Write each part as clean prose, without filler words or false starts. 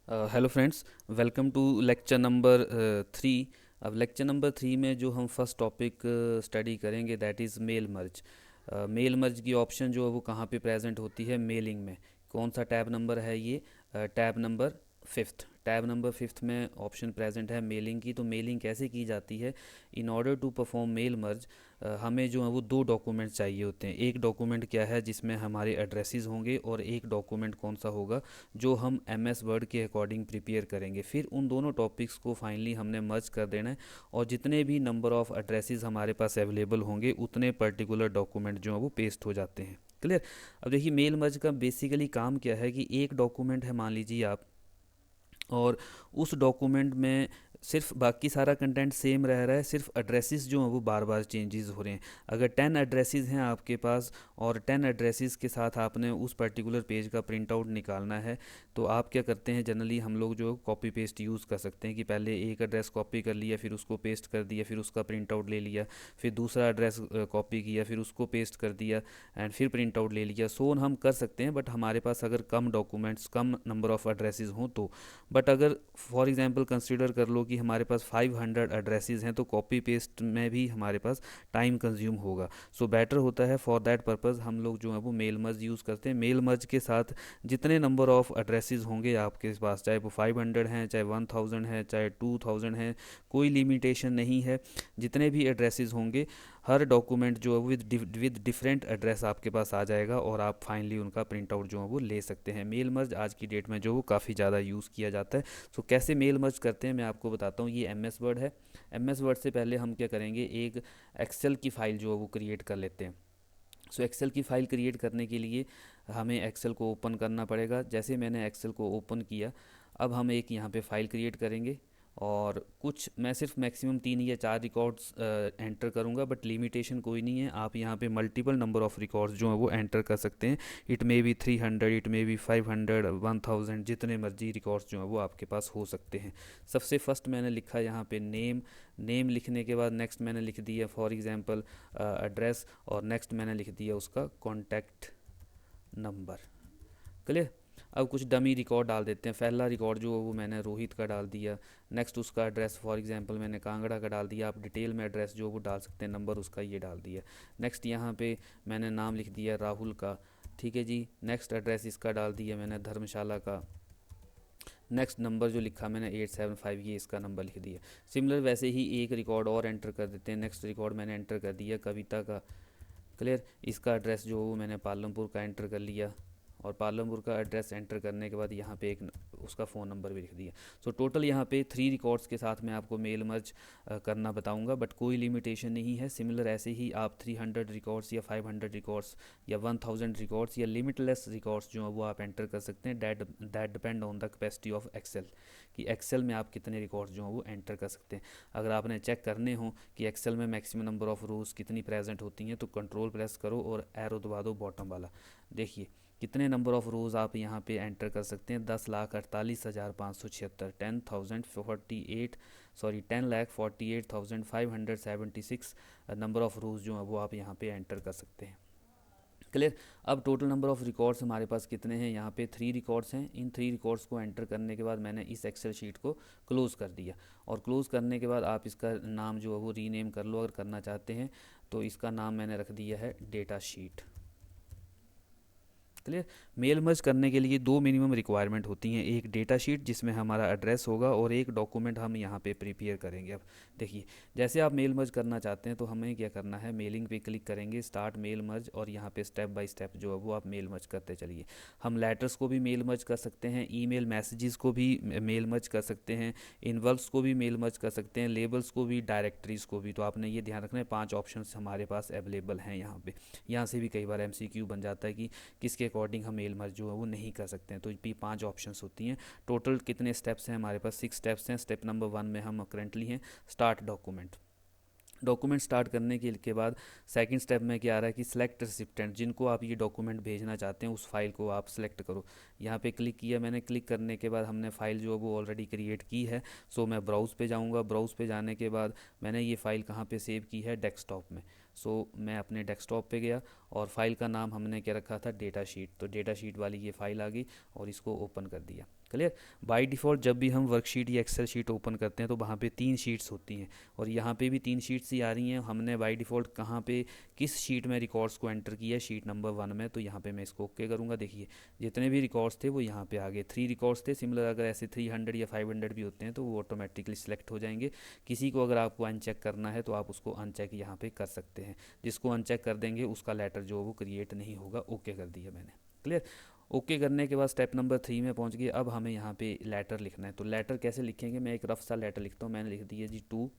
Hello friends, welcome to lecture number 3। अब lecture number 3 में जो हम फर्स्ट टॉपिक स्टडी करेंगे that is mail merge. Mail merge की ऑप्शन जो है वो कहाँ पे प्रेजेंट होती है? मेलिंग में। कौन सा टैब नंबर है ये? Tab number fifth. Tab number fifth में ऑप्शन प्रेजेंट है मेलिंग की। तो मेलिंग कैसे की जाती है? In order to perform mail merge हमें जो है वो दो डॉक्यूमेंट चाहिए होते हैं। एक डॉक्यूमेंट क्या है जिसमें हमारे एड्रेसेस होंगे, और एक डॉक्यूमेंट कौन सा होगा जो हम एम एस वर्ड के अकॉर्डिंग प्रिपेयर करेंगे। फिर उन दोनों टॉपिक्स को फाइनली हमने मर्ज कर देना है, और जितने भी नंबर ऑफ़ एड्रेसेस हमारे पास अवेलेबल होंगे उतने पर्टिकुलर डॉक्यूमेंट जो हैं वो पेस्ट हो जाते हैं। क्लियर? अब देखिए, मेल मर्ज का बेसिकली काम क्या है कि एक डॉक्यूमेंट है, मान लीजिए आप, और उस डॉक्यूमेंट में सिर्फ बाकी सारा कंटेंट सेम रह रहा है, सिर्फ एड्रेसेस जो हैं वो बार बार चेंजेस हो रहे हैं। अगर 10 एड्रेसेस हैं आपके पास, और 10 एड्रेसेस के साथ आपने उस पर्टिकुलर पेज का प्रिंट आउट निकालना है, तो आप क्या करते हैं? जनरली हम लोग जो कॉपी पेस्ट यूज़ कर सकते हैं कि पहले एक एड्रेस कॉपी कर लिया, फिर उसको पेस्ट कर दिया, फिर उसका प्रिंट आउट ले लिया, फिर दूसरा एड्रेस कॉपी किया, फिर उसको पेस्ट कर दिया, एंड फिर प्रिंट आउट ले लिया। सो हम कर सकते हैं, बट हमारे पास अगर कम डॉक्यूमेंट्स, कम नंबर ऑफ़ एड्रेसेस हों तो। बट अगर फॉर एग्जांपल कंसीडर कर लो कि हमारे पास 500 एड्रेसेस हैं, तो कॉपी पेस्ट में भी हमारे पास टाइम कंज्यूम होगा। सो बेटर होता है, फॉर दैट पर्पज़ हम लोग जो है वो मेल मर्ज यूज़ करते हैं। मेल मर्ज के साथ जितने नंबर ऑफ़ एड्रेसेस होंगे आपके पास, चाहे वो 500 हैं, चाहे 1000 हैं, चाहे 2000 हैं, कोई लिमिटेशन नहीं है। जितने भी एड्रेसेस होंगे, हर डॉक्यूमेंट जो है विद डिफरेंट एड्रेस आपके पास आ जाएगा, और आप फाइनली उनका प्रिंट आउट जो है वो ले सकते हैं। मेल मर्ज आज की डेट में जो वो काफ़ी ज़्यादा यूज़ किया जाता है। सो कैसे मेल मर्ज करते हैं मैं आपको बताता हूँ। ये एम एस वर्ड है। एम एस वर्ड से पहले हम क्या करेंगे, एक एक्सेल की फ़ाइल जो है वो क्रिएट कर लेते हैं। सो एक्सेल की फ़ाइल क्रिएट करने के लिए हमें एक्सेल को ओपन करना पड़ेगा। जैसे मैंने एक्सेल को ओपन किया, अब हम एक यहाँ पे फ़ाइल क्रिएट करेंगे, और कुछ मैं सिर्फ मैक्सिमम 3 या 4 रिकॉर्ड्स एंटर करूँगा, बट लिमिटेशन कोई नहीं है। आप यहाँ पे मल्टीपल नंबर ऑफ़ रिकॉर्ड्स जो हैं वो एंटर कर सकते हैं। It may be 300, it may be 500, 1000, जितने मर्जी रिकॉर्ड्स जो हैं वो आपके पास हो सकते हैं। सबसे फर्स्ट मैंने लिखा यहाँ पे नेम। नेम लिखने के बाद नेक्स्ट मैंने लिख दिया फॉर एग्ज़ाम्पल एड्रेस, और नेक्स्ट मैंने लिख दिया उसका कॉन्टैक्ट नंबर। क्लियर? अब कुछ डमी रिकॉर्ड डाल देते हैं। पहला रिकॉर्ड जो है वो मैंने रोहित का डाल दिया। नेक्स्ट उसका एड्रेस फॉर एग्जांपल मैंने कांगड़ा का डाल दिया। आप डिटेल में एड्रेस जो वो डाल सकते हैं, नंबर उसका ये डाल दिया। नेक्स्ट यहाँ पे मैंने नाम लिख दिया राहुल का। ठीक है जी। नेक्स्ट एड्रेस इसका डाल दिया मैंने धर्मशाला का। नेक्स्ट नंबर जो लिखा मैंने 875, ये इसका नंबर लिख दिया। सिमिलर वैसे ही एक रिकॉर्ड और एंटर कर देते हैं। नेक्स्ट रिकॉर्ड मैंने एंटर कर दिया कविता का। क्लियर? इसका एड्रेस जो वो मैंने पालमपुर का एंटर कर लिया, और पालमपुर का एड्रेस एंटर करने के बाद यहाँ पे एक उसका फ़ोन नंबर भी लिख दिया। सो टोटल यहाँ पे 3 रिकॉर्ड्स के साथ मैं आपको मेल मर्ज करना बताऊँगा, बट कोई लिमिटेशन नहीं है। सिमिलर ऐसे ही आप 300 रिकॉर्ड्स या 500 रिकॉर्ड्स या 1000 रिकॉर्ड्स या लिमिटलेस रिकॉर्ड्स जो है वो आप एंटर कर सकते हैं। That depend on the capacity of Excel, कि एक्सेल में आप कितने रिकॉर्ड्स जो हैं वो एंटर कर सकते हैं। अगर आपने चेक करने हो कि एक्सेल में मैक्सिमम नंबर ऑफ़ रोज़ कितनी प्रेजेंट होती हैं, तो कंट्रोल प्रेस करो और एरो दबा दो बॉटम वाला। देखिए कितने नंबर ऑफ़ रोज़ आप यहाँ पे एंटर कर सकते हैं। 10,48,576, 10,048, सॉरी 10,48,576 नंबर ऑफ़ रोज़ जो है वो आप यहाँ पे एंटर कर सकते हैं। क्लियर? अब टोटल नंबर ऑफ़ रिकॉर्ड्स हमारे पास कितने हैं? यहाँ पे 3 रिकॉर्ड्स हैं। इन 3 रिकॉर्ड्स को एंटर करने के बाद मैंने इस एक्सेल शीट को क्लोज़ कर दिया, और क्लोज़ करने के बाद आप इसका नाम जो है वो रीनेम कर लो अगर करना चाहते हैं। तो इसका नाम मैंने रख दिया है data sheet. Clear? Mail merge करने के लिए 2 मिनिमम रिक्वायरमेंट होती हैं। एक डेटा शीट जिसमें हमारा एड्रेस होगा, और एक डॉक्यूमेंट हम यहाँ पे प्रिपेयर करेंगे। अब देखिए, जैसे आप मेल मर्ज करना चाहते हैं तो हमें क्या करना है, मेलिंग पे क्लिक करेंगे, स्टार्ट मेल मर्ज, और यहाँ पे स्टेप बाय स्टेप जो है वो आप मेल मर्ज करते चलिए। हम लेटर्स को भी मेल मर्ज कर सकते हैं, ईमेल मैसेजेस को भी मेल मर्ज कर सकते हैं, इनवल्व्स को भी मेल मर्ज कर सकते हैं, लेबल्स को भी, डायरेक्टरीज को भी। तो आपने ये ध्यान रखना है, 5 ऑप्शन हमारे पास अवेलेबल हैं यहाँ पे। यहाँ से भी कई बार MCQ बन जाता है कि किसके अकॉर्डिंग हम मेल मर्ज जो है वो नहीं कर सकते हैं। तो भी 5 ऑप्शंस होती हैं। टोटल कितने स्टेप्स हैं हमारे पास? 6 स्टेप्स हैं। स्टेप नंबर 1 में हम करंटली हैं, स्टार्ट डॉक्यूमेंट। डॉक्यूमेंट स्टार्ट करने के बाद सेकंड स्टेप में क्या आ रहा है कि सिलेक्ट रिसिप्टेंट, जिनको आप ये डॉक्यूमेंट भेजना चाहते हैं उस फाइल को आप सिलेक्ट करो। यहाँ पे क्लिक किया मैंने। क्लिक करने के बाद हमने फ़ाइल जो है वो ऑलरेडी क्रिएट की है। सो मैं ब्राउज़ पे जाऊँगा। ब्राउज़ पे जाने के बाद मैंने ये फ़ाइल कहाँ पे सेव की है? डेस्कटॉप में। सो मैं अपने डेस्कटॉप पे गया, और फाइल का नाम हमने क्या रखा था, डेटा शीट। तो डेटा शीट वाली ये फाइल आ गई और इसको ओपन कर दिया। क्लियर। बाय डिफ़ॉल्ट जब भी हम वर्कशीट या एक्सेल शीट ओपन करते हैं तो वहाँ पे 3 शीट्स होती हैं, और यहाँ पे भी 3 शीट्स ही आ रही हैं। हमने बाय डिफ़ॉल्ट कहाँ पे किस शीट में रिकॉर्ड्स को एंटर किया है, शीट नंबर 1 में। तो यहाँ पे मैं इसको ओके करूँगा। देखिए जितने भी रिकॉर्ड्स थे वो यहाँ पे आ गए। 3 रिकॉर्ड्स थे। सिमिलर अगर ऐसे 300 या 500 भी होते हैं तो वो ऑटोमेटिकली सिलेक्ट हो जाएंगे। किसी को अगर आपको अनचेक करना है तो आप उसको अनचेक यहाँ पे कर सकते हैं। जिसको अनचेक कर देंगे उसका लेटर जो वो क्रिएट नहीं होगा। ओके कर दिया मैंने। क्लियर। ओके करने के बाद स्टेप नंबर 3 में पहुंच गए। अब हमें यहाँ पे लेटर लिखना है। तो लेटर कैसे लिखेंगे, मैं एक रफ सा लेटर लिखता हूँ। मैंने लिख दिया जी टू।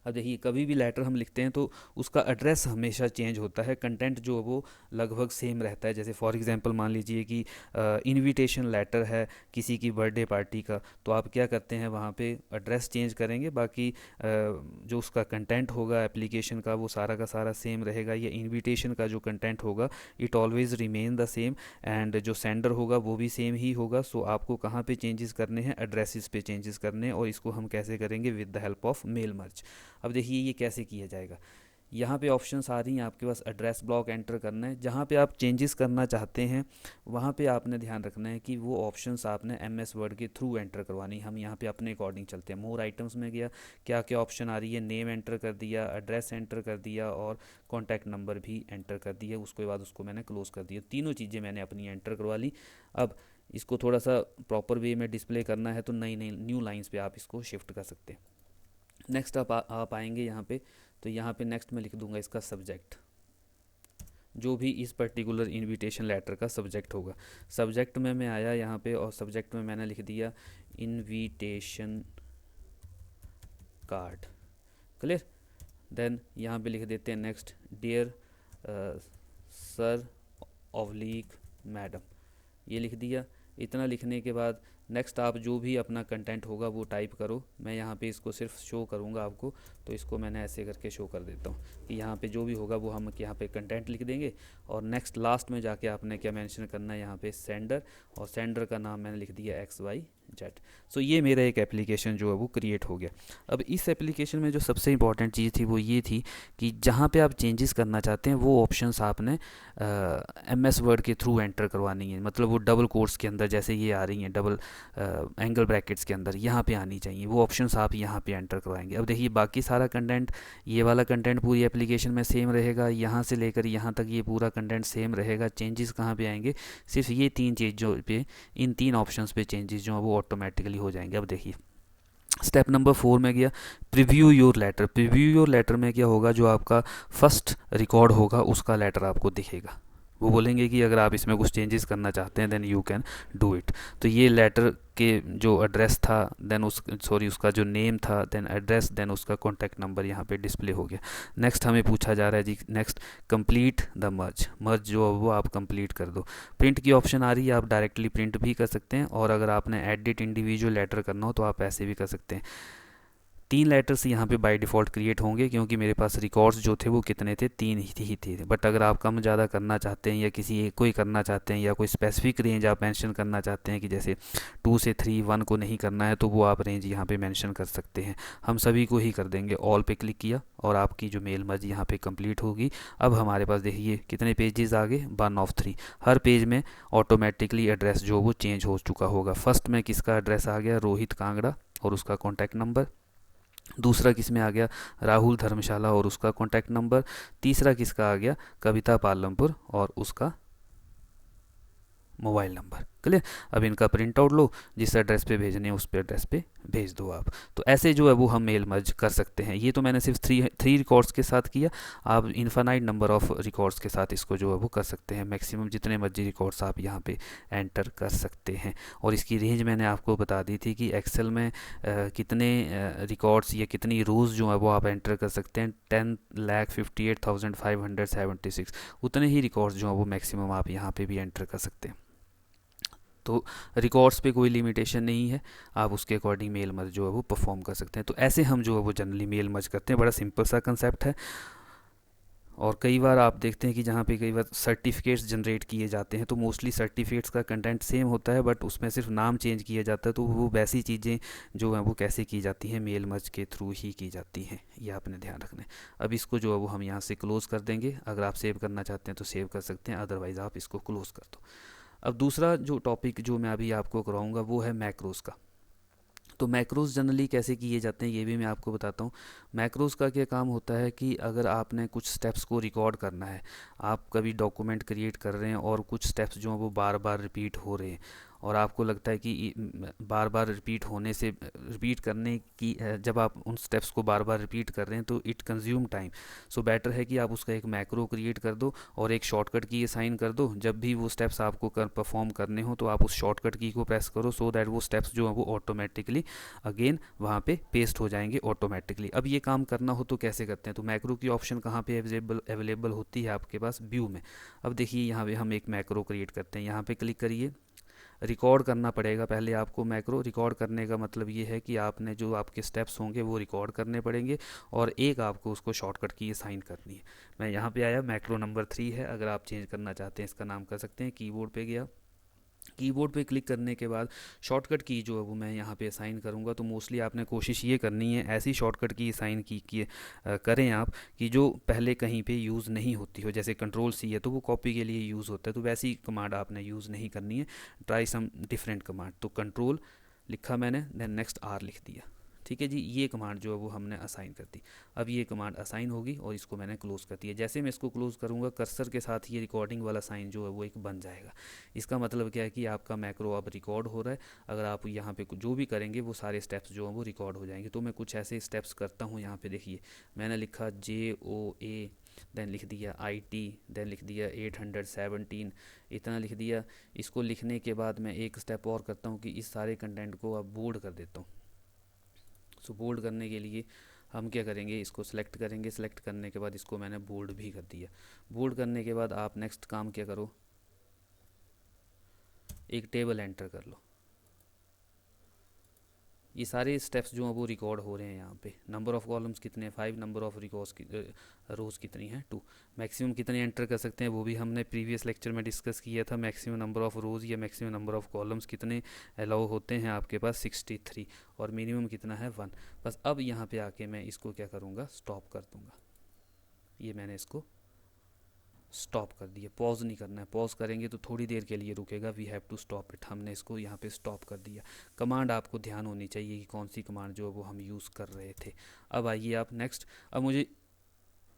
अब देखिए कभी भी लेटर हम लिखते हैं तो उसका एड्रेस हमेशा चेंज होता है, कंटेंट जो है वो लगभग सेम रहता है। जैसे फॉर एग्जांपल मान लीजिए कि इनविटेशन लेटर है किसी की बर्थडे पार्टी का, तो आप क्या करते हैं वहाँ पे एड्रेस चेंज करेंगे, बाकी जो उसका कंटेंट होगा एप्लीकेशन का वो सारा का सारा सेम रहेगा। या इनविटेशन का जो कंटेंट होगा it always remain the same, and जो सेंडर होगा वो भी सेम ही होगा। सो आपको कहाँ पे चेंजेस करने हैं, एड्रेसेस पे चेंजेस करने हैं। और इसको हम कैसे करेंगे, with the help of mail merge. अब देखिए ये कैसे किया जाएगा। यहाँ पे ऑप्शंस आ रही हैं आपके पास, एड्रेस ब्लॉक एंटर करना है। जहाँ पे आप चेंजेस करना चाहते हैं वहाँ पे आपने ध्यान रखना है कि वो ऑप्शंस आपने एमएस वर्ड के थ्रू एंटर करवानी। हम यहाँ पे अपने अकॉर्डिंग चलते हैं। मोर आइटम्स में गया, क्या क्या ऑप्शन आ रही है, नेम एंटर कर दिया, एड्रेस एंटर कर दिया और कॉन्टैक्ट नंबर भी एंटर कर दिया। उसके बाद उसको मैंने क्लोज़ कर दिया। तीनों चीज़ें मैंने अपनी एंटर करवा ली। अब इसको थोड़ा सा प्रॉपर वे में डिस्प्ले करना है तो नई नई न्यू लाइन्स पे आप इसको शिफ्ट कर सकते हैं। नेक्स्ट आप आएंगे यहाँ पे, तो यहाँ पे नेक्स्ट मैं लिख दूंगा इसका सब्जेक्ट, जो भी इस पर्टिकुलर इनविटेशन लेटर का सब्जेक्ट होगा। सब्जेक्ट में मैं आया यहाँ पे और सब्जेक्ट में मैंने लिख दिया इनविटेशन कार्ड। क्लियर। देन यहाँ पे लिख देते हैं next, dear sir oblique madam, ये लिख दिया। इतना लिखने के बाद नेक्स्ट आप जो भी अपना कंटेंट होगा वो टाइप करो। मैं यहाँ पे इसको सिर्फ शो करूँगा आपको, तो इसको मैंने ऐसे करके शो कर देता हूँ कि यहाँ पे जो भी होगा वो हम यहाँ पे कंटेंट लिख देंगे। और नेक्स्ट लास्ट में जाके आपने क्या मेंशन करना है, यहाँ पे सेंडर, और सेंडर का नाम मैंने लिख दिया XYZ। सो ये मेरा एक एप्लीकेशन जो है वो क्रिएट हो गया। अब इस एप्लीकेशन में जो सबसे इंपॉर्टेंट चीज़ थी वो ये थी कि जहाँ पे आप चेंजेस करना चाहते हैं वो ऑप्शंस आपने MS वर्ड के थ्रू एंटर करवानी है। मतलब वो डबल कोट्स के अंदर जैसे ये आ रही हैं, डबल एंगल ब्रैकेट्स के अंदर यहाँ पे आनी चाहिए। वो ऑप्शंस आप यहाँ पे एंटर करवाएंगे। अब देखिए बाकी सारा कंटेंट, ये वाला कंटेंट पूरी एप्लीकेशन में सेम रहेगा, यहाँ से लेकर यहाँ तक ये पूरा कंटेंट सेम रहेगा। चेंजेस कहाँ पे आएंगे, सिर्फ ये 3 चीज़ों पे, इन 3 ऑप्शंस पे चेंजेस जो है वो ऑटोमेटिकली हो जाएंगे। अब देखिए स्टेप नंबर 4 में गया, preview your letter. Preview your letter में क्या होगा, जो आपका फर्स्ट रिकॉर्ड होगा उसका लेटर आपको दिखेगा। वो बोलेंगे कि अगर आप इसमें कुछ चेंजेस करना चाहते हैं then you can do it. तो ये लेटर के जो एड्रेस था, देन उसका जो नेम था, देन एड्रेस, देन उसका कॉन्टैक्ट नंबर यहाँ पे डिस्प्ले हो गया। नेक्स्ट हमें पूछा जा रहा है जी, नेक्स्ट कंप्लीट द मर्ज जो वो आप कंप्लीट कर दो। प्रिंट की ऑप्शन आ रही है, आप डायरेक्टली प्रिंट भी कर सकते हैं, और अगर आपने एडिट इंडिविजुअल लेटर करना हो तो आप ऐसे भी कर सकते हैं। 3 लेटर्स यहाँ पे बाय डिफ़ॉल्ट क्रिएट होंगे, क्योंकि मेरे पास रिकॉर्ड्स जो थे वो कितने थे, 3 ही थे। बट अगर आप कम ज़्यादा करना चाहते हैं या किसी एक को ही करना चाहते हैं, या कोई स्पेसिफिक रेंज आप मेंशन करना चाहते हैं कि जैसे 2 से 3, 1 को नहीं करना है, तो वो आप रेंज यहाँ पे मेंशन कर सकते हैं। हम सभी को ही कर देंगे। ऑल पे क्लिक किया और आपकी जो मेल मर्ज यहाँ पे कंप्लीट होगी। अब हमारे पास देखिए कितने पेजेस आ गए, 1 of 3। हर पेज में ऑटोमेटिकली एड्रेस जो वो चेंज हो चुका होगा। फर्स्ट में किसका एड्रेस आ गया, रोहित कांगड़ा और उसका कॉन्टैक्ट नंबर। दूसरा किस में आ गया, राहुल धर्मशाला और उसका कॉन्टैक्ट नंबर। तीसरा किसका आ गया, कविता पालमपुर और उसका मोबाइल नंबर। क्लियर। अब इनका प्रिंट आउट लो, जिस एड्रेस पे भेजने हैं उस पे एड्रेस पे भेज दो आप। तो ऐसे जो है वो हम मेल मर्ज कर सकते हैं। ये तो मैंने सिर्फ थ्री रिकॉर्ड्स के साथ किया। आप इन्फानाइट नंबर ऑफ रिकॉर्ड्स के साथ इसको जो है वो कर सकते हैं। मैक्सिमम जितने मर्जी रिकॉर्ड्स आप यहाँ पे एंटर कर सकते हैं। और इसकी रेंज मैंने आपको बता दी थी कि एक्सेल में कितने रिकॉर्ड्स या कितनी रोज़ जो है वो आप एंटर कर सकते हैं। 10,58,576 उतने ही रिकॉर्ड्स जो है वो मैक्सिमम आप यहाँ पे भी एंटर कर सकते हैं। तो रिकॉर्ड्स पे कोई लिमिटेशन नहीं है, आप उसके अकॉर्डिंग मेल मर्ज जो है वो परफॉर्म कर सकते हैं। तो ऐसे हम जो है वो जनरली मेल मर्ज करते हैं। बड़ा सिंपल सा कंसेप्ट है। और कई बार आप देखते हैं कि जहाँ पे कई बार सर्टिफिकेट्स जनरेट किए जाते हैं तो मोस्टली सर्टिफिकेट्स का कंटेंट सेम होता है, बट उसमें सिर्फ नाम चेंज किया जाता है। तो वो वैसी चीज़ें जो हैं वो कैसे की जाती हैं, मेल मर्ज के थ्रू ही की जाती हैं, ये आपने ध्यान रखना है। अब इसको जो है वो हम यहाँ से क्लोज़ कर देंगे। अगर आप सेव करना चाहते हैं तो सेव कर सकते हैं, अदरवाइज़ आप इसको क्लोज़ कर दो। अब दूसरा जो टॉपिक जो मैं अभी आपको कराऊंगा वो है मैक्रोस का। तो मैक्रोस जनरली कैसे किए जाते हैं ये भी मैं आपको बताता हूँ। मैक्रोस का क्या काम होता है कि अगर आपने कुछ स्टेप्स को रिकॉर्ड करना है, आप कभी डॉक्यूमेंट क्रिएट कर रहे हैं और कुछ स्टेप्स जो हैं वो बार बार रिपीट हो रहे हैं, और आपको लगता है कि बार बार रिपीट होने से, रिपीट करने की, जब आप उन स्टेप्स को बार बार रिपीट कर रहे हैं तो it consume time. So better है कि आप उसका एक मैक्रो क्रिएट कर दो और एक शॉर्टकट की असाइन कर दो। जब भी वो स्टेप्स आपको परफॉर्म करने हो तो आप उस शॉर्टकट की को प्रेस करो, सो दैट वो स्टेप्स जो हैं वो ऑटोमेटिकली अगेन वहाँ पे पेस्ट हो जाएंगे ऑटोमेटिकली। अब ये काम करना हो तो कैसे करते हैं, तो मैक्रो की ऑप्शन कहाँ पे अवेलेबल होती है आपके पास, व्यू में। अब देखिए यहाँ पे हम एक मैक्रो क्रिएट करते हैं, यहाँ पे क्लिक करिए। रिकॉर्ड करना पड़ेगा पहले आपको मैक्रो। रिकॉर्ड करने का मतलब ये है कि आपने जो आपके स्टेप्स होंगे वो रिकॉर्ड करने पड़ेंगे और एक आपको उसको शॉर्टकट की असाइन करनी है। मैं यहाँ पे आया, मैक्रो नंबर 3 है। अगर आप चेंज करना चाहते हैं इसका नाम कर सकते हैं। कीबोर्ड पे गया, कीबोर्ड पे क्लिक करने के बाद शॉर्टकट की जो है वो मैं यहाँ पे असाइन करूँगा। तो मोस्टली आपने कोशिश ये करनी है ऐसी शॉर्टकट की असाइन की करें आप कि जो पहले कहीं पे यूज़ नहीं होती हो। जैसे कंट्रोल सी है तो वो कॉपी के लिए यूज़ होता है, तो वैसी कमांड आपने यूज़ नहीं करनी है। Try some different command. तो कंट्रोल लिखा मैंने, देन नेक्स्ट आर लिख दिया। ठीक है जी, ये कमांड जो है वो हमने असाइन कर दी। अब ये कमांड असाइन होगी और इसको मैंने क्लोज़ कर दिया। जैसे मैं इसको क्लोज़ करूँगा कर्सर के साथ ये रिकॉर्डिंग वाला साइन जो है वो एक बन जाएगा। इसका मतलब क्या है कि आपका मैक्रो अब रिकॉर्ड हो रहा है। अगर आप यहाँ पे जो भी करेंगे वो सारे स्टेप्स जो हैं वो रिकॉर्ड हो जाएंगे। तो मैं कुछ ऐसे स्टेप्स करता हूँ। यहाँ पे देखिए मैंने लिखा JOA, देन लिख दिया IT, देन लिख दिया 817, इतना लिख दिया। इसको लिखने के बाद मैं एक स्टेप और करता हूँ कि इस सारे कंटेंट को अब बोल्ड कर देता हूँ। सो बोल्ड करने के लिए हम क्या करेंगे, इसको सेलेक्ट करेंगे। सेलेक्ट करने के बाद इसको मैंने बोल्ड भी कर दिया। बोल्ड करने के बाद आप नेक्स्ट काम क्या करो, एक टेबल एंटर कर लो। ये सारे स्टेप्स जो हैं वो रिकॉर्ड हो रहे हैं यहाँ पे। नंबर ऑफ़ कॉलम्स कितने हैं 5, नंबर ऑफ़ रिकॉर्ड्स की रोज़ कितनी हैं 2। मैक्सिमम कितने एंटर कर सकते हैं वो भी हमने प्रीवियस लेक्चर में डिस्कस किया था। मैक्सिमम नंबर ऑफ़ रोज़ या मैक्सिमम नंबर ऑफ़ कॉलम्स कितने अलाउ होते हैं आपके पास 63, और मिनिमम कितना है 1। बस अब यहाँ पे आके मैं इसको क्या करूँगा, स्टॉप कर दूँगा। ये मैंने इसको स्टॉप कर दिया। पॉज नहीं करना है, पॉज करेंगे तो थोड़ी देर के लिए रुकेगा। We have to stop it. हमने इसको यहाँ पे स्टॉप कर दिया। कमांड आपको ध्यान होनी चाहिए कि कौन सी कमांड जो है वो हम यूज़ कर रहे थे। अब आइए आप नेक्स्ट। अब मुझे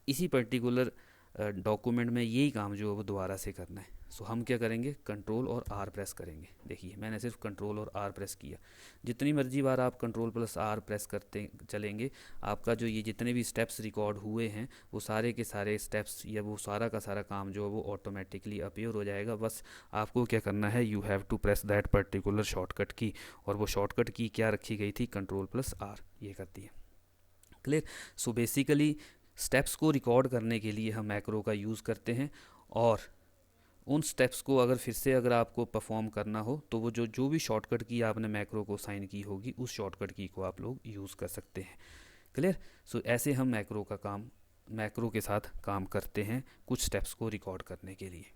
इसी पर्टिकुलर डॉक्यूमेंट में यही काम जो है वो दोबारा से करना है। सो हम क्या करेंगे, कंट्रोल और आर प्रेस करेंगे। देखिए मैंने सिर्फ कंट्रोल और आर प्रेस किया। जितनी मर्जी बार आप कंट्रोल प्लस आर प्रेस करते चलेंगे, आपका जो ये जितने भी स्टेप्स रिकॉर्ड हुए हैं वो सारे के सारे स्टेप्स या वो सारा का सारा काम जो है वो ऑटोमेटिकली अपीयर हो जाएगा। बस आपको क्या करना है, you have to press that particular shortcut key. और वो शॉर्टकट की क्या रखी गई थी, कंट्रोल प्लस आर, ये करती है। क्लियर। सो बेसिकली स्टेप्स को रिकॉर्ड करने के लिए हम मैक्रो का यूज़ करते हैं, और उन स्टेप्स को अगर फिर से अगर आपको परफॉर्म करना हो तो वो जो जो भी शॉर्टकट की आपने मैक्रो को साइन की होगी उस शॉर्टकट की को आप लोग यूज़ कर सकते हैं। क्लियर। सो ऐसे हम मैक्रो का काम, मैक्रो के साथ काम करते हैं कुछ स्टेप्स को रिकॉर्ड करने के लिए।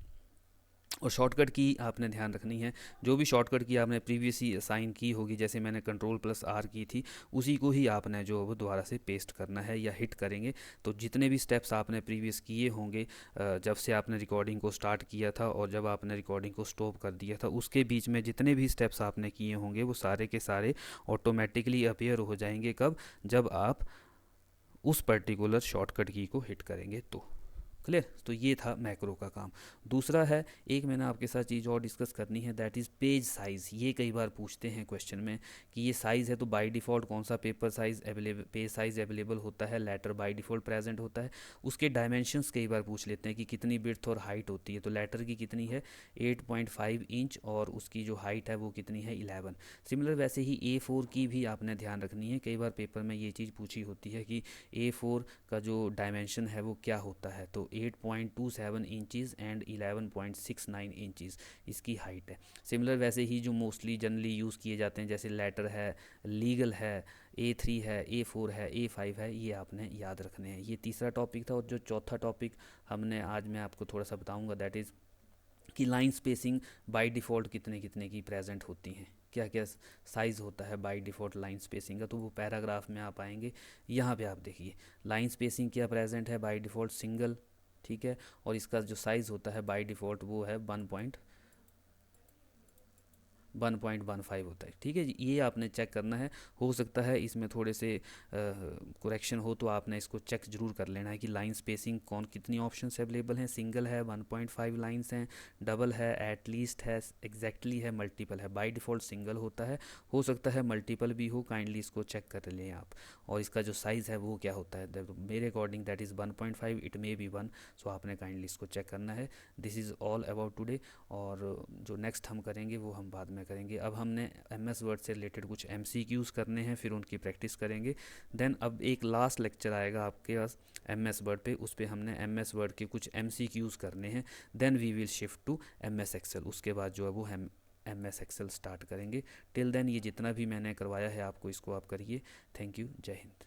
और शॉर्टकट की आपने ध्यान रखनी है, जो भी शॉर्टकट की आपने प्रीवियसली असाइन की होगी, जैसे मैंने कंट्रोल प्लस आर की थी, उसी को ही आपने जो वो दोबारा से पेस्ट करना है या हिट करेंगे। तो जितने भी स्टेप्स आपने प्रीवियस किए होंगे, जब से आपने रिकॉर्डिंग को स्टार्ट किया था और जब आपने रिकॉर्डिंग को स्टॉप कर दिया था, उसके बीच में जितने भी स्टेप्स आपने किए होंगे वो सारे के सारे ऑटोमेटिकली अपीयर हो जाएंगे। कब, जब आप उस पर्टिकुलर शॉर्टकट की को हिट करेंगे तो। क्लियर। तो ये था मैक्रो का काम। दूसरा है, एक मैंने आपके साथ चीज़ और डिस्कस करनी है, दैट इज़ पेज साइज़। ये कई बार पूछते हैं क्वेश्चन में कि ये साइज़ है तो बाय डिफ़ॉल्ट कौन सा paper size available, page size available होता है, लेटर बाय डिफ़ॉल्ट प्रेजेंट होता है। उसके डायमेंशंस कई बार पूछ लेते हैं कि कितनी विड्थ और हाइट होती है। तो लेटर की कितनी है 8.5 इंच, और उसकी जो हाइट है वो कितनी है 11। सिमिलर वैसे ही A4 की भी आपने ध्यान रखनी है। कई बार पेपर में ये चीज़ पूछी होती है कि A4 का जो डायमेंशन है वो क्या होता है। तो 8.27 इंचज़ एंड 11.69 इंचज़ इसकी हाइट है। सिमिलर वैसे ही जो मोस्टली जनरली यूज़ किए जाते हैं जैसे लेटर है, लीगल है, A3 है, A4 है, A5 है, ये आपने याद रखने हैं। ये तीसरा टॉपिक था। और जो चौथा टॉपिक हमने आज मैं आपको थोड़ा सा बताऊंगा दैट इज़ कि लाइन स्पेसिंग बाय डिफ़ॉल्ट कितने कितने की प्रेजेंट होती हैं, क्या क्या साइज़ होता है बाय डिफ़ॉल्ट लाइन स्पेसिंग का। तो वो पैराग्राफ में आप आएंगे। यहाँ पे आप देखिए लाइन स्पेसिंग क्या प्रेजेंट है बाय डिफ़ॉल्ट सिंगल, ठीक है। और इसका जो साइज़ होता है बाय डिफ़ॉल्ट वो है 1.15 होता है, ठीक है जी। ये आपने चेक करना है। हो सकता है इसमें थोड़े से करेक्शन हो तो आपने इसको चेक जरूर कर लेना है कि लाइन स्पेसिंग कौन कितनी ऑप्शंस अवेलेबल हैं। सिंगल है 1.5 लाइंस हैं, डबल है, एटलीस्ट है, एग्जैक्टली है, मल्टीपल है। बाय डिफ़ॉल्ट सिंगल होता है, हो सकता है मल्टीपल भी हो, काइंडली इसको चेक कर लें आप। और इसका जो साइज़ है वो क्या होता है, मेरे according that is 1.5, it may be 1। सो आपने काइंडली इसको चेक करना है। This is all about today. और जो नेक्स्ट हम करेंगे वो हम बाद में करेंगे। अब हमने MS वर्ड से रिलेटेड कुछ MCQs करने हैं, फिर उनकी प्रैक्टिस करेंगे। देन अब एक लास्ट लेक्चर आएगा आपके पास MS वर्ड पे, उस पर हमने MS वर्ड के कुछ MCQs करने हैं। Then we will shift to MS Excel. उसके बाद जो है वो हम MS एक्सेल स्टार्ट करेंगे। टिल देन ये जितना भी मैंने करवाया है आपको इसको आप करिए। थैंक यू, जय हिंद।